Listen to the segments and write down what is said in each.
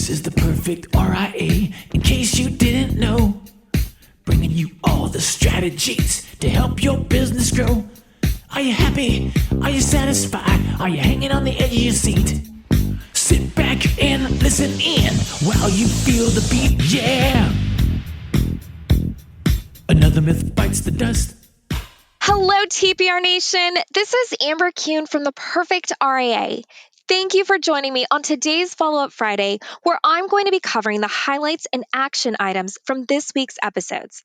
This is the perfect RIA, in case you didn't know. Bringing you all the strategies to help your business grow. Are you happy? Are you satisfied? Are you hanging on the edge of your seat? Sit back and listen in while you feel the beat, yeah! Another myth bites the dust. Hello, TPR Nation. This is Amber Kuhn from the Perfect RIA. Thank you for joining me on today's Follow-Up Friday, where I'm going to be covering the highlights and action items from this week's episodes.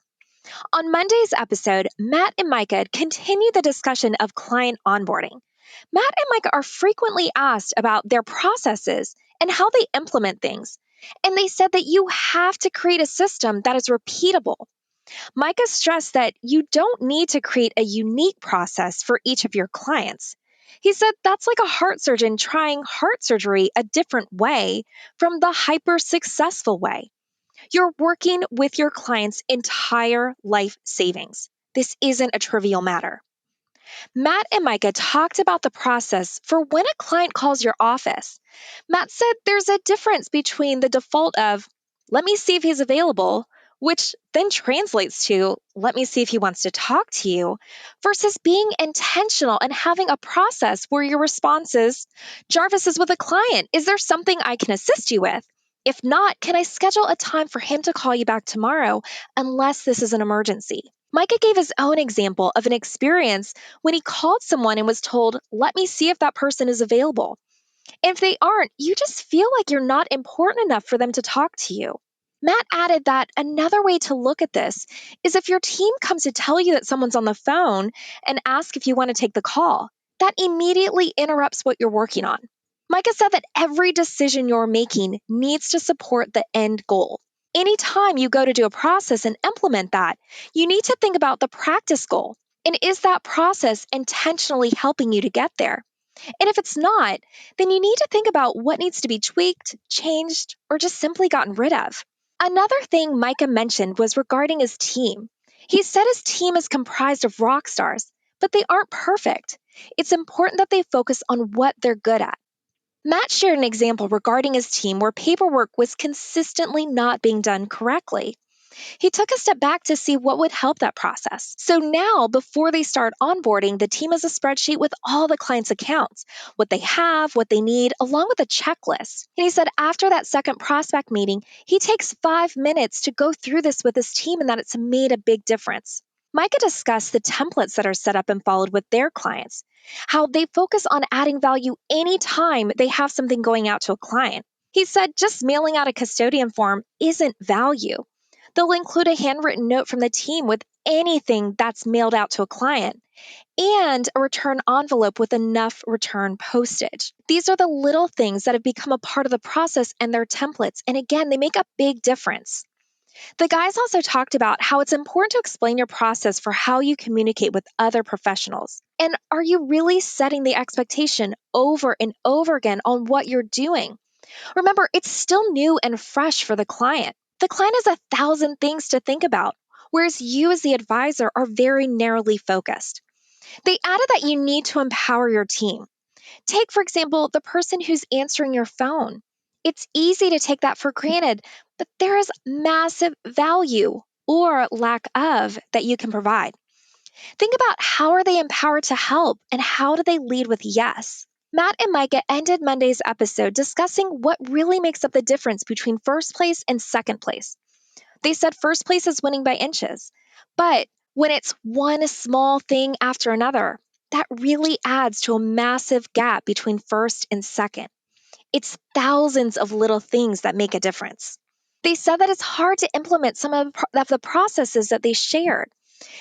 On Monday's episode, Matt and Micah continue the discussion of client onboarding. Matt and Micah are frequently asked about their processes and how they implement things, and they said that you have to create a system that is repeatable. Micah stressed that you don't need to create a unique process for each of your clients. He said that's like a heart surgeon trying heart surgery a different way from the hyper successful way. You're working with your client's entire life savings. This isn't a trivial matter. Matt and Micah talked about the process for when a client calls your office. Matt said there's a difference between the default of, let me see if he's available, which then translates to, let me see if he wants to talk to you, versus being intentional and having a process where your response is, Jarvis is with a client. Is there something I can assist you with? If not, can I schedule a time for him to call you back tomorrow unless this is an emergency? Micah gave his own example of an experience when he called someone and was told, let me see if that person is available. And if they aren't, you just feel like you're not important enough for them to talk to you. Matt added that another way to look at this is if your team comes to tell you that someone's on the phone and ask if you want to take the call, that immediately interrupts what you're working on. Micah said that every decision you're making needs to support the end goal. Anytime you go to do a process and implement that, you need to think about the practice goal. And is that process intentionally helping you to get there? And if it's not, then you need to think about what needs to be tweaked, changed, or just simply gotten rid of. Another thing Micah mentioned was regarding his team. He said his team is comprised of rock stars, but they aren't perfect. It's important that they focus on what they're good at. Matt shared an example regarding his team where paperwork was consistently not being done correctly. He took a step back to see what would help that process. So now, before they start onboarding, the team has a spreadsheet with all the clients' accounts, what they have, what they need, along with a checklist. And he said after that second prospect meeting, he takes 5 minutes to go through this with his team and that it's made a big difference. Micah discussed the templates that are set up and followed with their clients, how they focus on adding value anytime they have something going out to a client. He said just mailing out a custodian form isn't value. They'll include a handwritten note from the team with anything that's mailed out to a client and a return envelope with enough return postage. These are the little things that have become a part of the process and their templates. And again, they make a big difference. The guys also talked about how it's important to explain your process for how you communicate with other professionals. And are you really setting the expectation over and over again on what you're doing? Remember, it's still new and fresh for the client. The client has 1,000 things to think about, whereas you as the advisor are very narrowly focused. They added that you need to empower your team. Take, for example, the person who's answering your phone. It's easy to take that for granted, but there is massive value or lack of that you can provide. Think about how are they empowered to help and how do they lead with yes? Matt and Micah ended Monday's episode discussing what really makes up the difference between first place and second place. They said first place is winning by inches, but when it's one small thing after another, that really adds to a massive gap between first and second. It's thousands of little things that make a difference. They said that it's hard to implement some of the processes that they shared.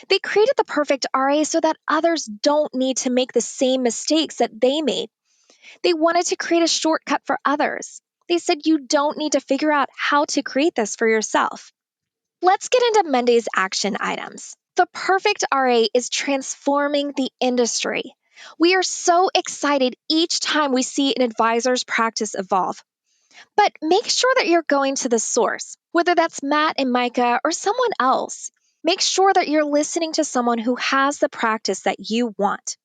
They created the perfect RA so that others don't need to make the same mistakes that they made. They wanted to create a shortcut for others. They said you don't need to figure out how to create this for yourself. Let's get into Monday's action items. The perfect RA is transforming the industry. We are so excited each time we see an advisor's practice evolve. But make sure that you're going to the source, whether that's Matt and Micah or someone else. Make sure that you're listening to someone who has the practice that you want.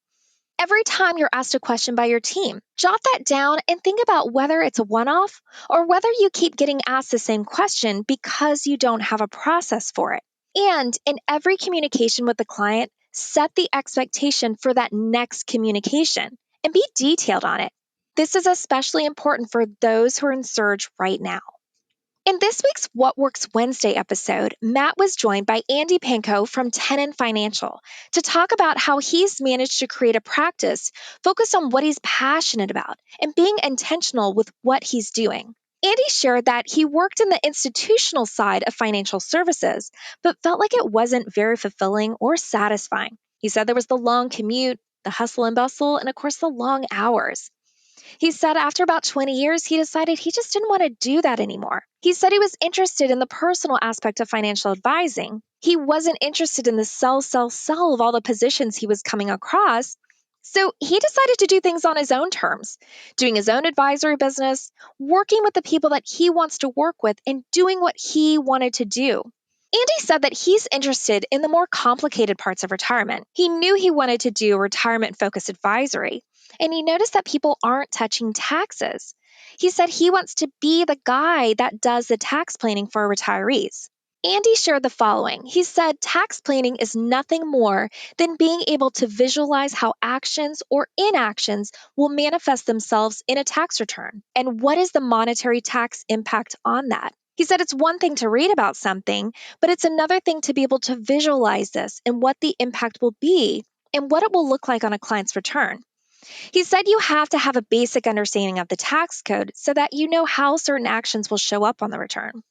Every time you're asked a question by your team, jot that down and think about whether it's a one off or whether you keep getting asked the same question because you don't have a process for it. And in every communication with the client, set the expectation for that next communication and be detailed on it. This is especially important for those who are in surge right now. In this week's What Works Wednesday episode, Matt was joined by Andy Pankow from Tenon Financial to talk about how he's managed to create a practice focused on what he's passionate about and being intentional with what he's doing. Andy shared that he worked in the institutional side of financial services, but felt like it wasn't very fulfilling or satisfying. He said there was the long commute, the hustle and bustle, and of course, the long hours. He said after about 20 years, he decided he just didn't want to do that anymore. He said he was interested in the personal aspect of financial advising. He wasn't interested in the sell of all the positions he was coming across. So he decided to do things on his own terms, doing his own advisory business, working with the people that he wants to work with, and doing what he wanted to do. Andy said that he's interested in the more complicated parts of retirement. He knew he wanted to do retirement focused advisory, and he noticed that people aren't touching taxes. He said he wants to be the guy that does the tax planning for retirees. Andy shared the following. He said tax planning is nothing more than being able to visualize how actions or inactions will manifest themselves in a tax return, and what is the monetary tax impact on that. He said it's one thing to read about something, but it's another thing to be able to visualize this and what the impact will be and what it will look like on a client's return. He said you have to have a basic understanding of the tax code so that you know how certain actions will show up on the return.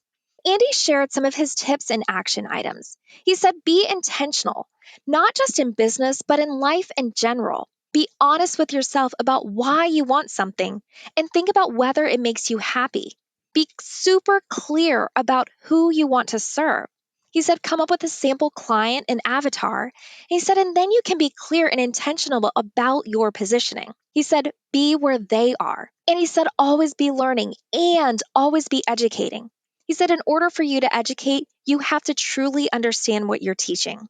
Andy shared some of his tips and action items. He said be intentional, not just in business, but in life in general. Be honest with yourself about why you want something and think about whether it makes you happy. Be super clear about who you want to serve. He said, come up with a sample client and avatar. He said, and then you can be clear and intentional about your positioning. He said, be where they are. And he said, always be learning and always be educating. He said, in order for you to educate, you have to truly understand what you're teaching.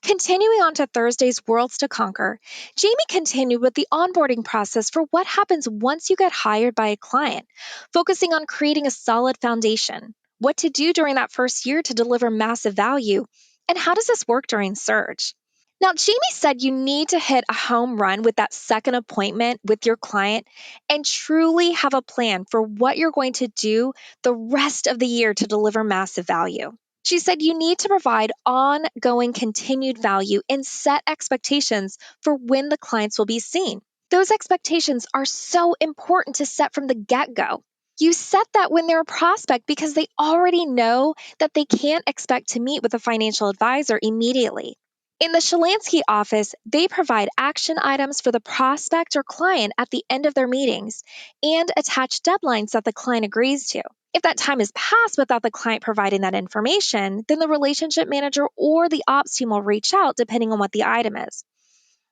Continuing on to Thursday's Worlds to Conquer, Jamie continued with the onboarding process for what happens once you get hired by a client, focusing on creating a solid foundation, what to do during that first year to deliver massive value, and how does this work during Surge. Now, Jamie said you need to hit a home run with that second appointment with your client and truly have a plan for what you're going to do the rest of the year to deliver massive value. She said you need to provide ongoing continued value and set expectations for when the clients will be seen. Those expectations are so important to set from the get go. You set that when they're a prospect because they already know that they can't expect to meet with a financial advisor immediately. In the Shalansky office, they provide action items for the prospect or client at the end of their meetings and attach deadlines that the client agrees to. If that time is passed without the client providing that information, then the relationship manager or the ops team will reach out depending on what the item is.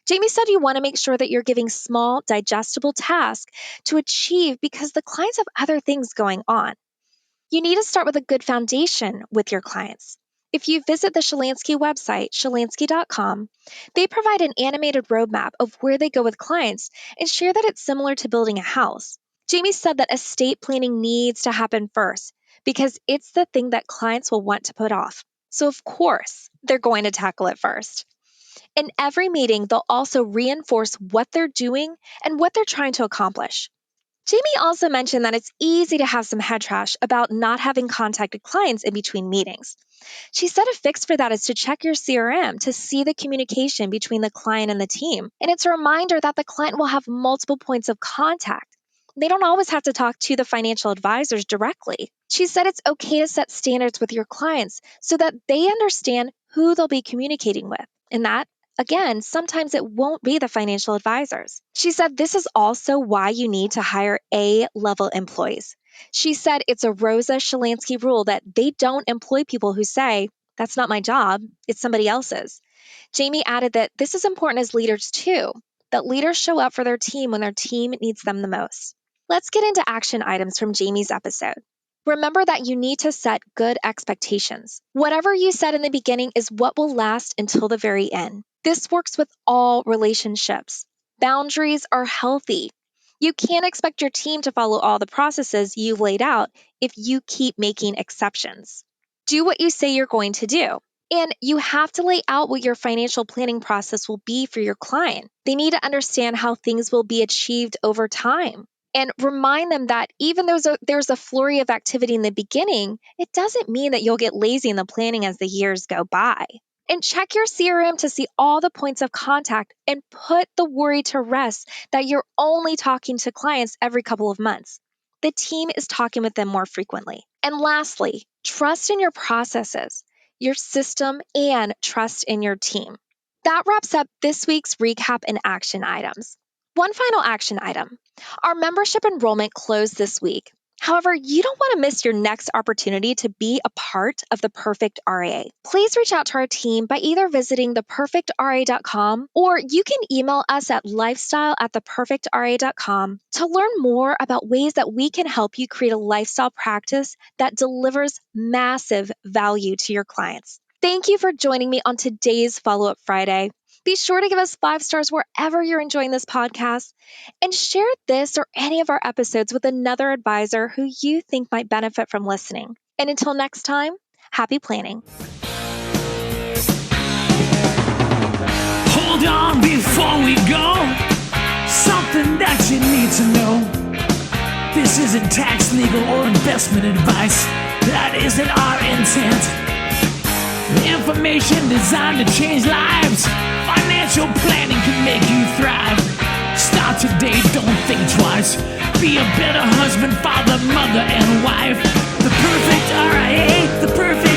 Jamie said you want to make sure that you're giving small, digestible tasks to achieve because the clients have other things going on. You need to start with a good foundation with your clients. If you visit the Shalansky website, shalansky.com, they provide an animated roadmap of where they go with clients and share that it's similar to building a house. Jamie said that estate planning needs to happen first because it's the thing that clients will want to put off. So, of course, they're going to tackle it first. In every meeting, they'll also reinforce what they're doing and what they're trying to accomplish. Jamie also mentioned that it's easy to have some head trash about not having contacted clients in between meetings. She said a fix for that is to check your CRM to see the communication between the client and the team. And it's a reminder that the client will have multiple points of contact. They don't always have to talk to the financial advisors directly. She said it's okay to set standards with your clients so that they understand who they'll be communicating with, and that again, sometimes it won't be the financial advisors. She said this is also why you need to hire A-level employees. She said it's a Rosa Shalansky rule that they don't employ people who say, that's not my job, it's somebody else's. Jamie added that this is important as leaders too, that leaders show up for their team when their team needs them the most. Let's get into action items from Jamie's episode. Remember that you need to set good expectations. Whatever you set in the beginning is what will last until the very end. This works with all relationships. Boundaries are healthy. You can't expect your team to follow all the processes you've laid out if you keep making exceptions. Do what you say you're going to do. And you have to lay out what your financial planning process will be for your client. They need to understand how things will be achieved over time. And remind them that even though there's a flurry of activity in the beginning, it doesn't mean that you'll get lazy in the planning as the years go by. And check your CRM to see all the points of contact and put the worry to rest that you're only talking to clients every couple of months. The team is talking with them more frequently. And lastly, trust in your processes, your system, and trust in your team. That wraps up this week's recap and action items. One final action item. Our membership enrollment closed this week. However, you don't want to miss your next opportunity to be a part of the Perfect RIA. Please reach out to our team by either visiting theperfectria.com or you can email us at lifestyle@theperfectria.com to learn more about ways that we can help you create a lifestyle practice that delivers massive value to your clients. Thank you for joining me on today's Follow-Up Friday. Be sure to give us 5 stars wherever you're enjoying this podcast and share this or any of our episodes with another advisor who you think might benefit from listening. And until next time, happy planning. Hold on before we go. Something that you need to know. This isn't tax, legal, or investment advice. That isn't our intent. Information designed to change lives. Financial planning can make you thrive. Start today, don't think twice. Be a better husband, father, mother, and wife. The perfect RIA, the perfect